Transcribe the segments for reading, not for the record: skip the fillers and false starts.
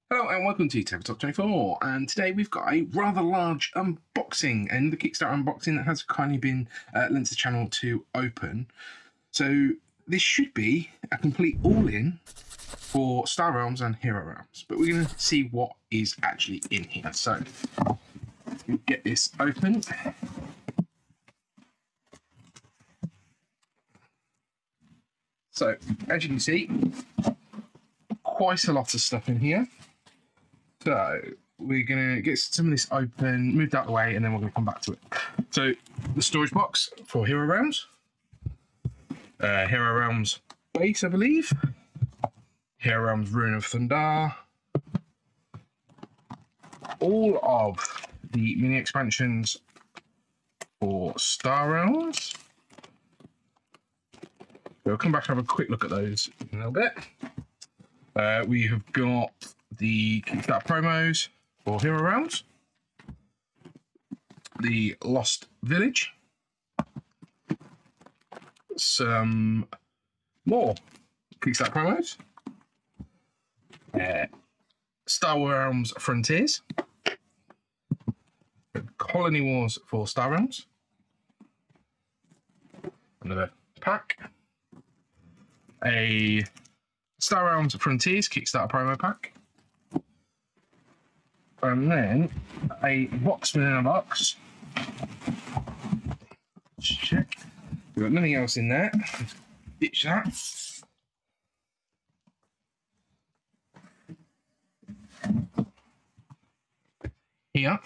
Hello and welcome to Tabletop 24, and today we've got a rather large unboxing, and the Kickstarter unboxing that has kindly been lent to the channel to open. So this should be a complete all-in for Star Realms and Hero Realms, but we're going to see what is actually in here. So we get this open. So as you can see, quite a lot of stuff in here. So we're going to get some of this open, moved out of the way, and then we're going to come back to it. So the storage box for Hero Realms. Hero Realms base, I believe. Hero Realms Rune of Thunder. All of the mini expansions for Star Realms. We'll come back and have a quick look at those in a little bit. We have got the Kickstarter promos for Hero Realms, the Lost Village, some more Kickstarter promos, Star Realms Frontiers, Colony Wars for Star Realms, another pack, a Star Realms Frontiers Kickstarter promo pack, and then a box within a box. Let's check. We've got nothing else in there. Ditch that. Here.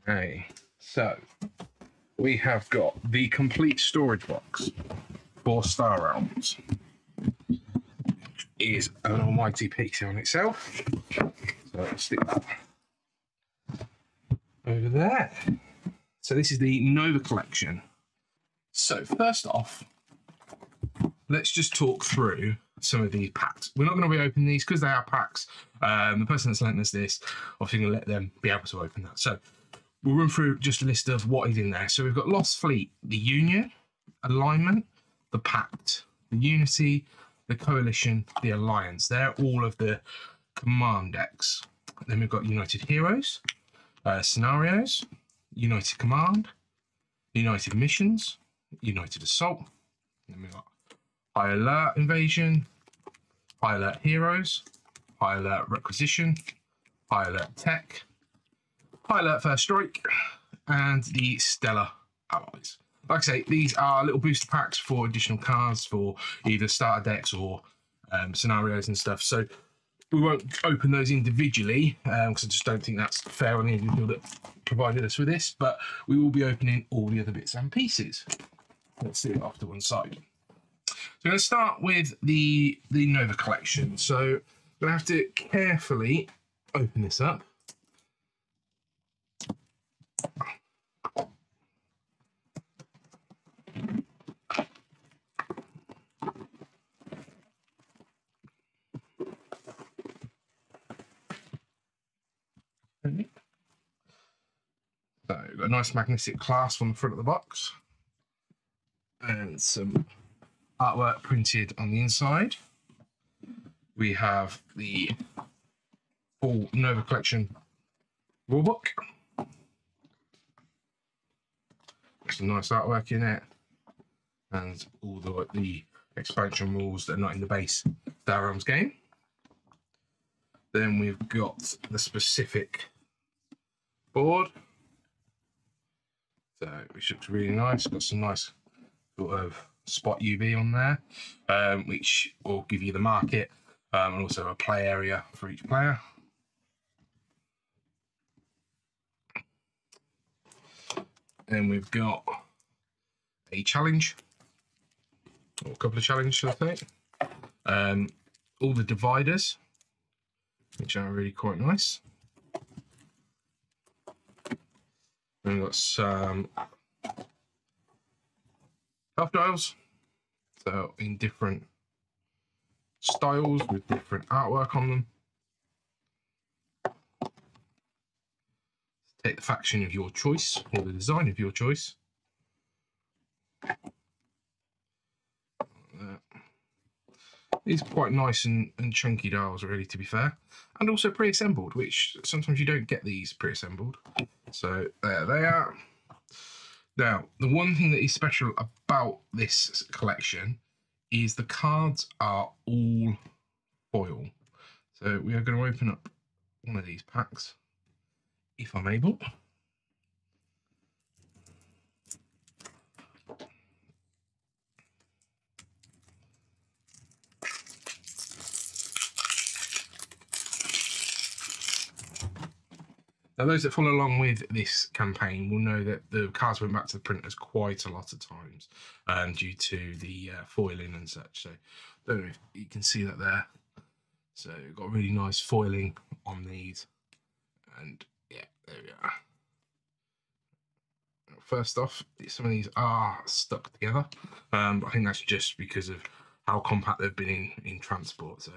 Okay, so we have got the complete storage box for Star Realms. It is an almighty piece on itself. So let's stick that over there. So this is the Nova collection. So first off, let's just talk through some of these packs. We're not going to be opening these because they are packs. The person that's lent us this, obviously going to let them be able to open that. So we'll run through just a list of what is in there. So we've got Lost Fleet, the Union, Alignment, the Pact, the Unity, the Coalition, the Alliance. They're all of the command decks. Then we've got United Heroes, Scenarios, United Command, United Missions, United Assault. Then we've got High Alert Invasion, High Alert Heroes, High Alert Requisition, High Alert Tech, High Alert First Strike, and the Stellar Allies. Like I say, these are little booster packs for additional cards for either starter decks or scenarios and stuff. So we won't open those individually because I just don't think that's fair on the individual that provided us with this. But we will be opening all the other bits and pieces. Let's see it off to one side. So I'm going to start with the Nova collection. So I'm going to have to carefully open this up. So we've got a nice magnetic clasp on the front of the box and some artwork printed on the inside. We have the full Nova collection rulebook. Some nice artwork in it, and all the expansion rules that are not in the base Star Realms game. Then we've got the specific board, so which looks really nice. Got some nice sort of spot UV on there, which will give you the market and also a play area for each player. Then we've got a challenge, or a couple of challenges, should I say. All the dividers, which are really quite nice. And we've got some health dials, So in different styles with different artwork on them. Take the faction of your choice or the design of your choice. These are quite nice and chunky dials, really, to be fair. And also pre-assembled, which sometimes you don't get these pre-assembled. So there they are. Now, the one thing that is special about this collection is the cards are all foil. So we are going to open up one of these packs, if I'm able. Now, those that follow along with this campaign will know that the cards went back to the printers quite a lot of times due to the foiling and such. So, I don't know if you can see that there. So, we've got really nice foiling on these. And yeah, there we are. First off, some of these are stuck together. I think that's just because of how compact they've been in transport. So,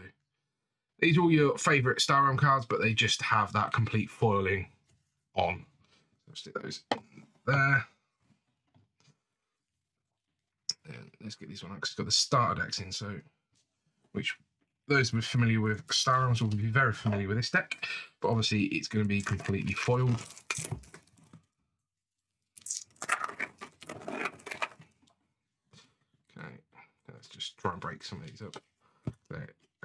these are all your favourite Star Realm cards, but they just have that complete foiling on. Let's stick those in there. And let's get this one out because it's got the starter decks in. So, which those who are familiar with Star Realms will be very familiar with this deck, but obviously it's going to be completely foiled. Okay, let's just try and break some of these up.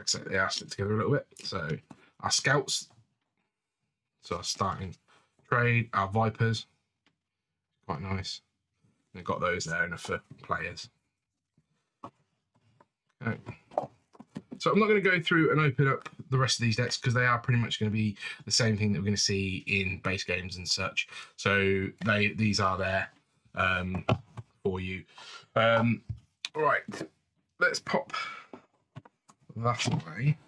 Except they are stuck together a little bit. So our scouts, so our starting trade, our vipers, quite nice. They've got those there enough for players. Okay. So I'm not going to go through and open up the rest of these decks because they are pretty much going to be the same thing that we're going to see in base games and such. So these are there for you. All right, let's pop that away.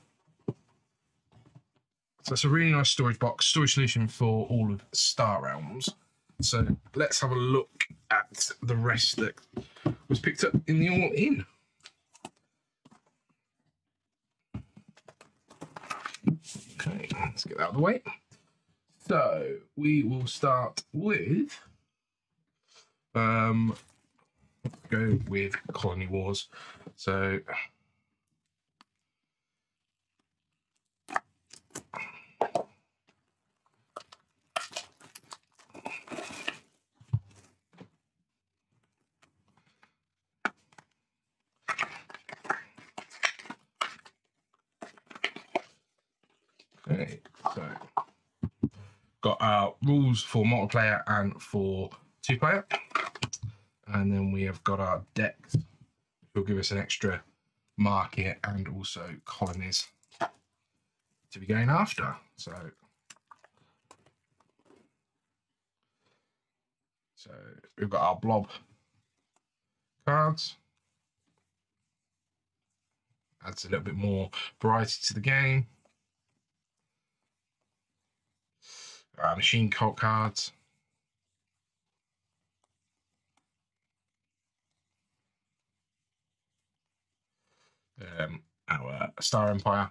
So it's a really nice storage box, storage solution for all of Star Realms. So let's have a look at the rest that was picked up in the all-in. Okay, let's get that out of the way. So we will start with go with Colony Wars. So okay, so got our rules for multiplayer and for two-player. And then we have got our decks, which will give us an extra market and also colonies to be going after. So we've got our blob cards. Adds a little bit more variety to the game. Machine cult cards. Our Star Empire.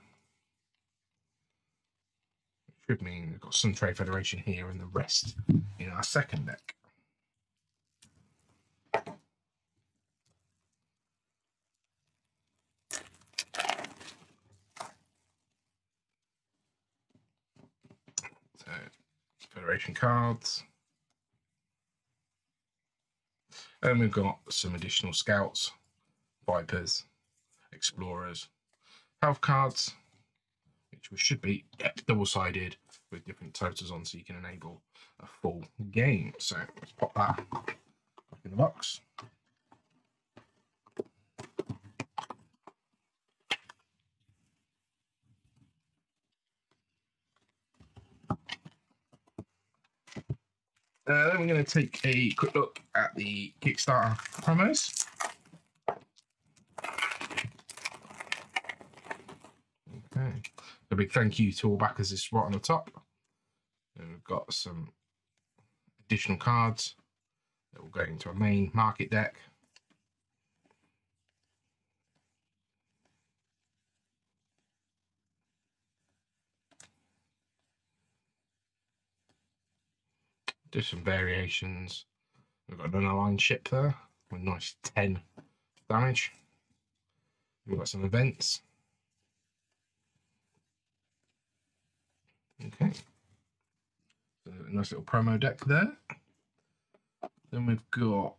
Which should mean we've got some Trade Federation here and the rest in our second deck. So, Federation cards. And we've got some additional scouts, vipers, explorers, health cards, which should be double-sided with different totals on so you can enable a full game. So let's pop that back in the box. Then we're going to take a quick look at the Kickstarter promos. Okay, a big thank you to all backers is right on the top. And we've got some additional cards that will go into a main market deck. Just some variations. We've got an aligned ship there with nice 10 damage. We've got some events. Okay. So a nice little promo deck there. Then we've got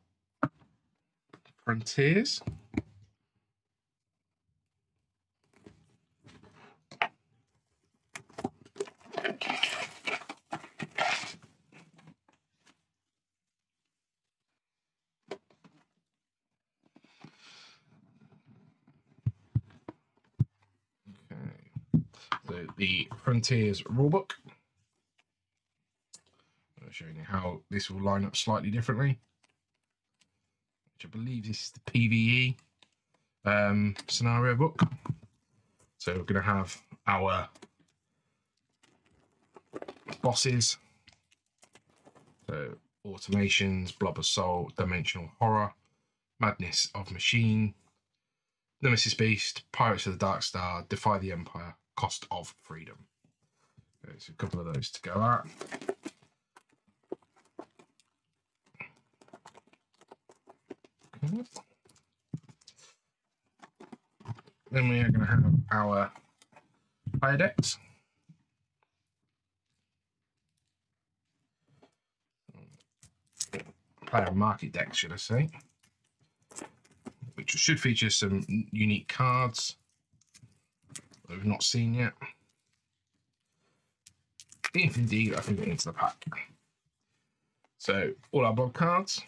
Frontiers. So the Frontiers rulebook. I'm showing you how this will line up slightly differently. Which I believe this is the PvE scenario book. So we're going to have our bosses. So Automations, Blob Assault, Dimensional Horror, Madness of Machine, Nemesis Beast, Pirates of the Dark Star, Defy the Empire, Cost of Freedom. There's a couple of those to go at. Okay. Then we are going to have our player decks. Player market decks, should I say, which should feature some unique cards that we've not seen yet. If indeed I can get into the pack. So all our Blob cards,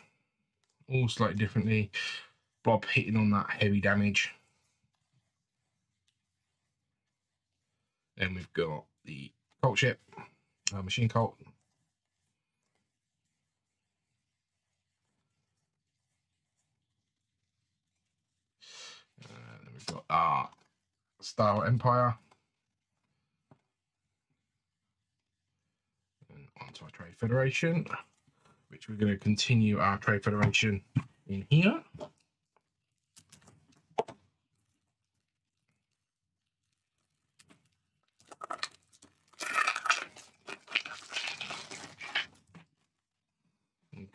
all slightly differently. Blob hitting on that heavy damage. Then we've got the cult ship, machine cult. Then we've got our Star Empire. And onto our Trade Federation, which we're going to continue our Trade Federation in here.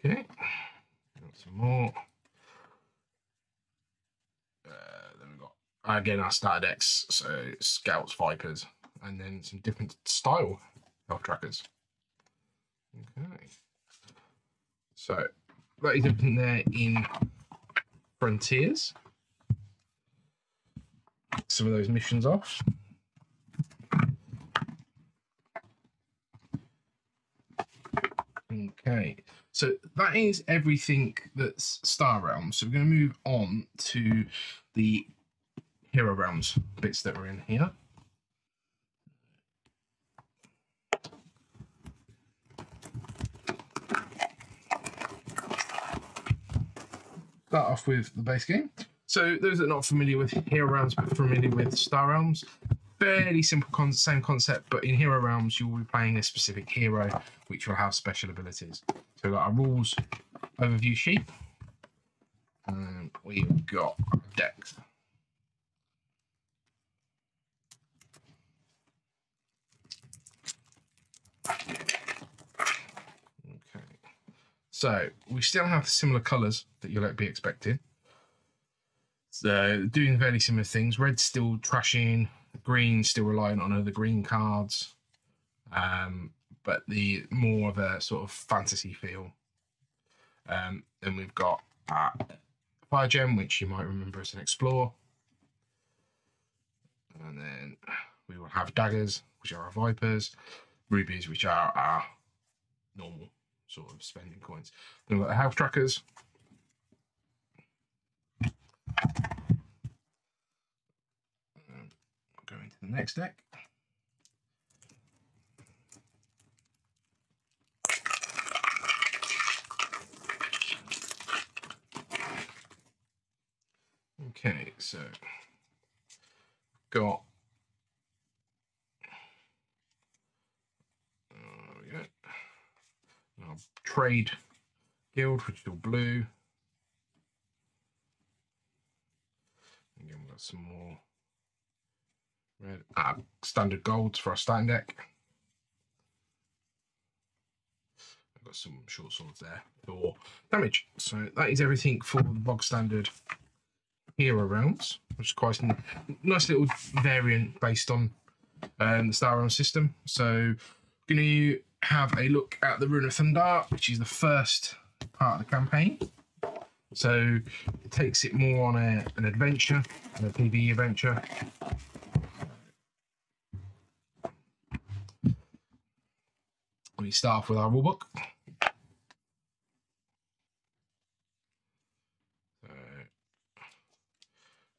Okay, got some more. Then we've got again our starter decks, so Scouts, Vipers, and then some different style health trackers. Okay, so that is everything there in Frontiers. Some of those missions off. Okay, so that is everything that's Star Realms. So we're going to move on to the Hero Realms bits that are in here. Start off with the base game. So those that are not familiar with Hero Realms but familiar with Star Realms, fairly simple same concept, but in Hero Realms you will be playing a specific hero which will have special abilities. So we've got our rules overview sheet, and we've got our decks. Okay, so we still have similar colours that you'll be expecting. So doing fairly similar things. Red's still trashing, green still reliant on other green cards, but the more of a sort of fantasy feel. Then we've got Fire Gem, which you might remember as an Explore. And then we will have Daggers, which are our Vipers, Rubies, which are our normal sort of spending coins. Then we've got the Health Trackers. Go into the next deck. Okay, so got our Trade Guild, which is all blue. Again, we've got some more red. Standard golds for our starting deck. I've got some short swords there for damage. So that is everything for the bog standard hero realms, which is quite a nice little variant based on the Star Realm system. So going to have a look at the Rune of Thunder, which is the first part of the campaign. So it takes it more on an adventure, a PvE adventure. We start off with our rulebook.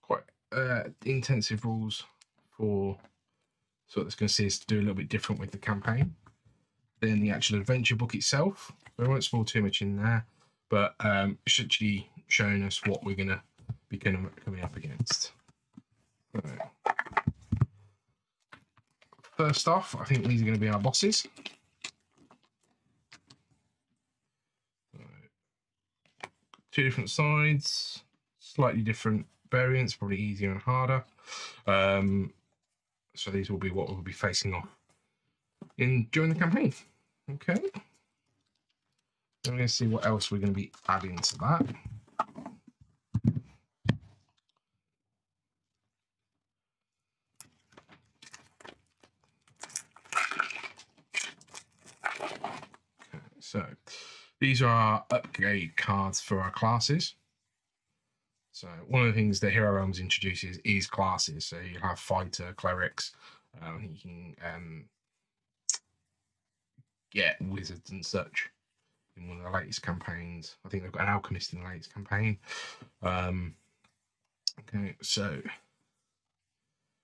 Quite intensive rules for, so what that's going to see us do a little bit different with the campaign than the actual adventure book itself. So I won't spoil too much in there, but it's actually showing us what we're going to be coming up against. So, first off, I think these are going to be our bosses. So, two different sides, slightly different variants, probably easier and harder. So these will be what we'll be facing off during the campaign. Okay. I'm going to see what else we're going to be adding to that. Okay, so these are our upgrade cards for our classes. So one of the things that Hero Realms introduces is classes. So you have fighter, clerics. You can get wizards and such in one of the latest campaigns. I think they've got an alchemist in the latest campaign. Okay, so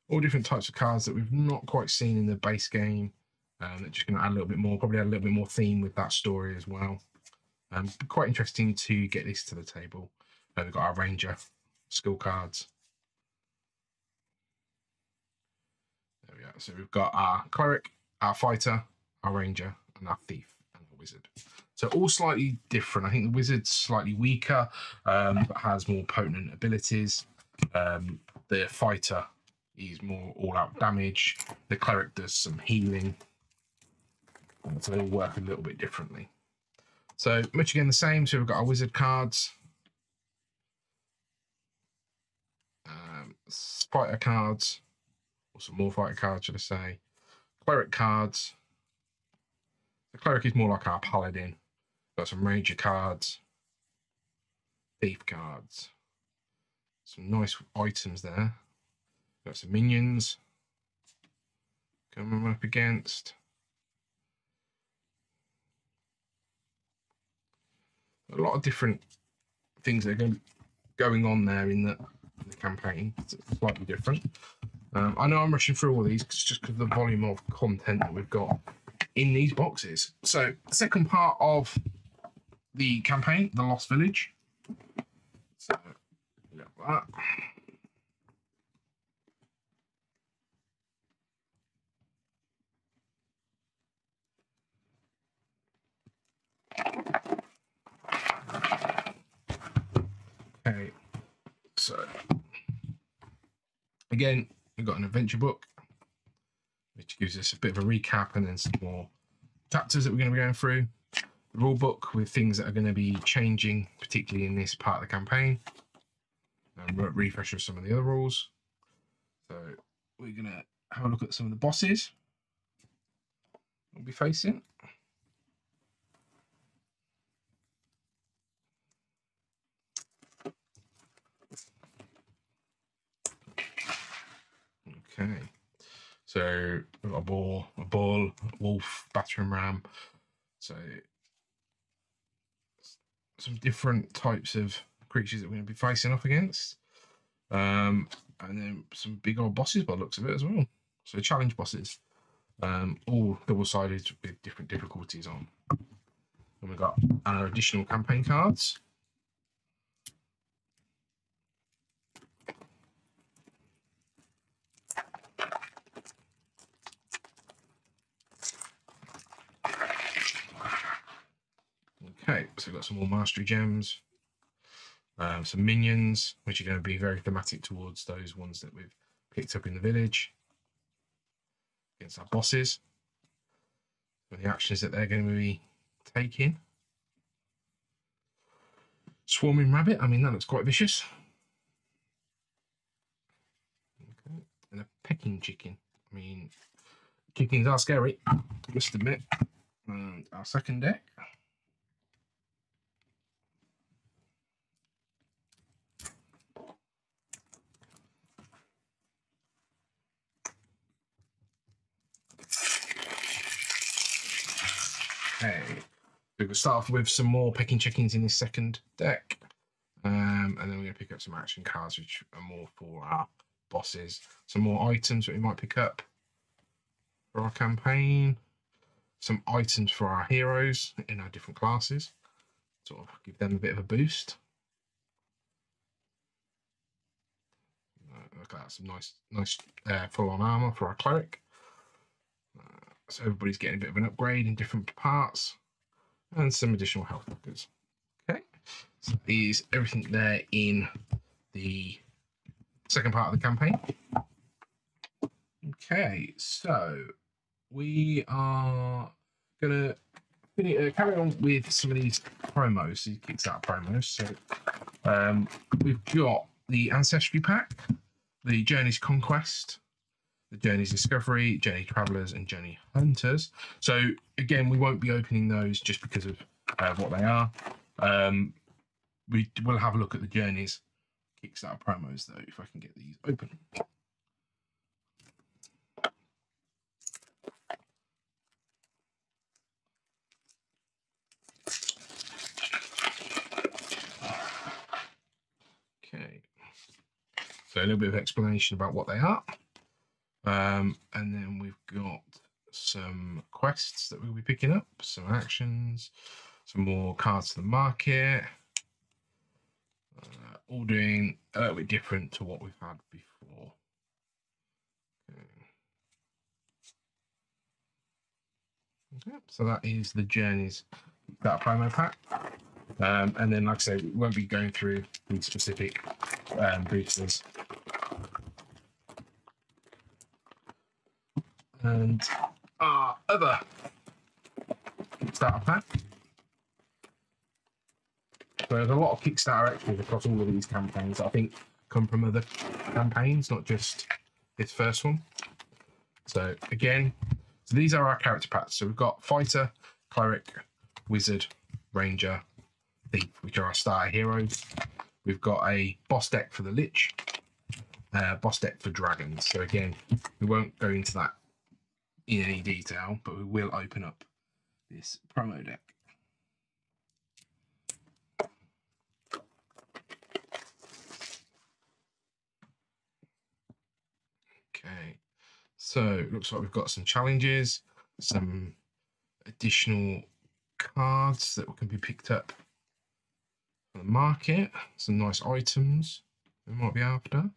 all different types of cards that we've not quite seen in the base game. They're just going to add a little bit more, probably add a little bit more theme with that story as well. Quite interesting to get this to the table. We've got our ranger skill cards. There we go. So we've got our cleric, our fighter, our ranger, and our thief and the wizard. So all slightly different. I think the wizard's slightly weaker, but has more potent abilities. The fighter is more all-out damage. The cleric does some healing. So they all work a little bit differently. So much again the same. So we've got our wizard cards, fighter cards, or some more fighter cards, should I say. Cleric cards. The cleric is more like our paladin. Got some ranger cards, thief cards, some nice items there. Got some minions coming up against. A lot of different things that are going on there in the campaign. It's slightly different. I know I'm rushing through all these just because of the volume of content that we've got in these boxes. So, second part of the campaign, the Lost Village. So, we got that. Okay, so again, we've got an adventure book, which gives us a bit of a recap and then some more chapters that we're going to be going through. The rule book with things that are going to be changing, particularly in this part of the campaign. And refresh of some of the other rules. So we're going to have a look at some of the bosses we'll be facing. Okay, so we've got a bull, a wolf, battering ram. So some different types of creatures that we're going to be facing off against. And then some big old bosses by the looks of it as well. So challenge bosses, all double-sided with different difficulties on. And we've got our additional campaign cards. Okay, so we've got some more mastery gems, some minions, which are going to be very thematic towards those ones that we've picked up in the village, against our bosses, and the actions that they're going to be take in. Swarming rabbit. I mean, that looks quite vicious. Okay. And a pecking chicken. I mean, chickens are scary, I must admit. And our second deck. Okay, so we'll start off with some more pecking chickens in this second deck. And then we're going to pick up some action cards, which are more for our bosses. Some more items that we might pick up for our campaign. Some items for our heroes in our different classes. Sort of give them a bit of a boost. Look at that, some nice full-on armor for our cleric. So everybody's getting a bit of an upgrade in different parts. And some additional health lockers. Okay, so that is everything there in the second part of the campaign. Okay, so we are going to carry on with some of these promos, these Kickstarter promos. So we've got the Ancestry Pack, the Journey's Conquest, the Journey's Discovery, Journey Travelers, and Journey Hunters. So again, we won't be opening those just because of what they are. We will have a look at the Journeys Kickstarter promos though, if I can get these open. Okay, so a little bit of explanation about what they are. And then we've got some quests that we'll be picking up, some actions, some more cards to the market, all doing a little bit different to what we've had before. Okay, so that is the Journeys, that promo pack. And then, like I say, we won't be going through these specific boosters. And our other Kickstarter pack. So there's a lot of Kickstarter extras across all of these campaigns that I think come from other campaigns, not just this first one. So again, so these are our character packs. So we've got Fighter, Cleric, Wizard, Ranger, Thief, which are our starter heroes. We've got a boss deck for the Lich, boss deck for Dragons. So again, we won't go into that in any detail, but we will open up this promo deck. Okay, so it looks like we've got some challenges, some additional cards that can be picked up on the market, some nice items we might be after,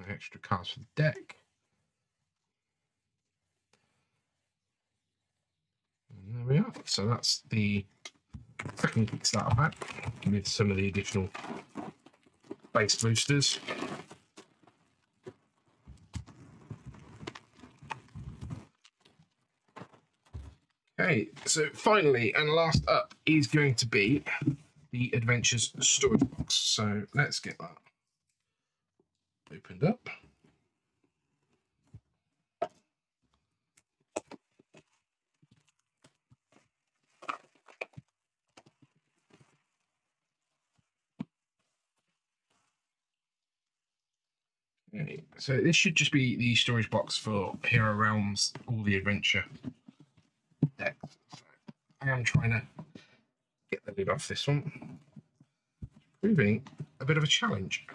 extra cards for the deck. And there we are. So that's the second Kickstarter pack with some of the additional base boosters. Okay, so finally and last up is going to be the Adventures storage box. So let's get that opened up. Okay, so this should just be the storage box for Hero Realms, all the adventure decks. So I am trying to get the lid off this one, proving a bit of a challenge.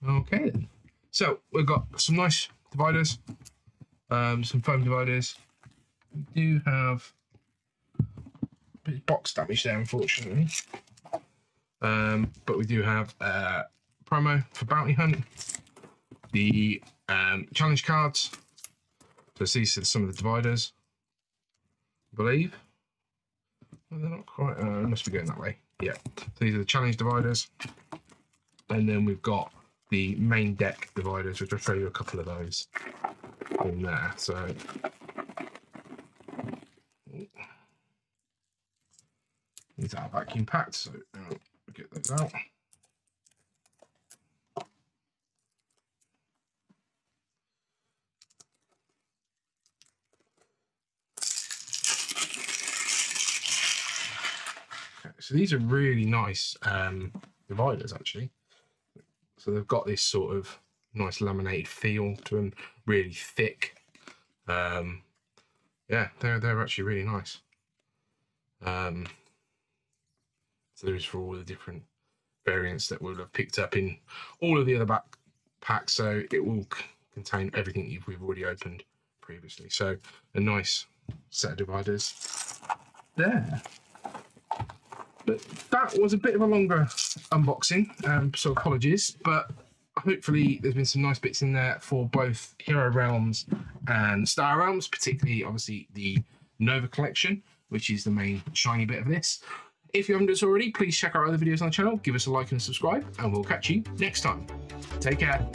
Okay then. So we've got some nice dividers, some foam dividers. We do have a bit of box damage there, unfortunately. But we do have promo for Bounty Hunt, the challenge cards. So these are some of the dividers, I believe. Well, they're not quite, it must be going that way. Yeah, so these are the challenge dividers. And then we've got the main deck dividers, which I'll show you a couple of those in there. So these are vacuum packed, so I'll get those out. Okay, so these are really nice dividers actually. So they've got this sort of nice laminated feel to them, really thick. Yeah, they're actually really nice. So there is for all the different variants that we'll have picked up in all of the other backpacks. So it will contain everything we've already opened previously. So a nice set of dividers there. But that was a bit of a longer unboxing, so apologies. But hopefully there's been some nice bits in there for both Hero Realms and Star Realms, particularly obviously the Nova collection, which is the main shiny bit of this. If you haven't done so already, please check out our other videos on the channel, give us a like and subscribe, and we'll catch you next time. Take care.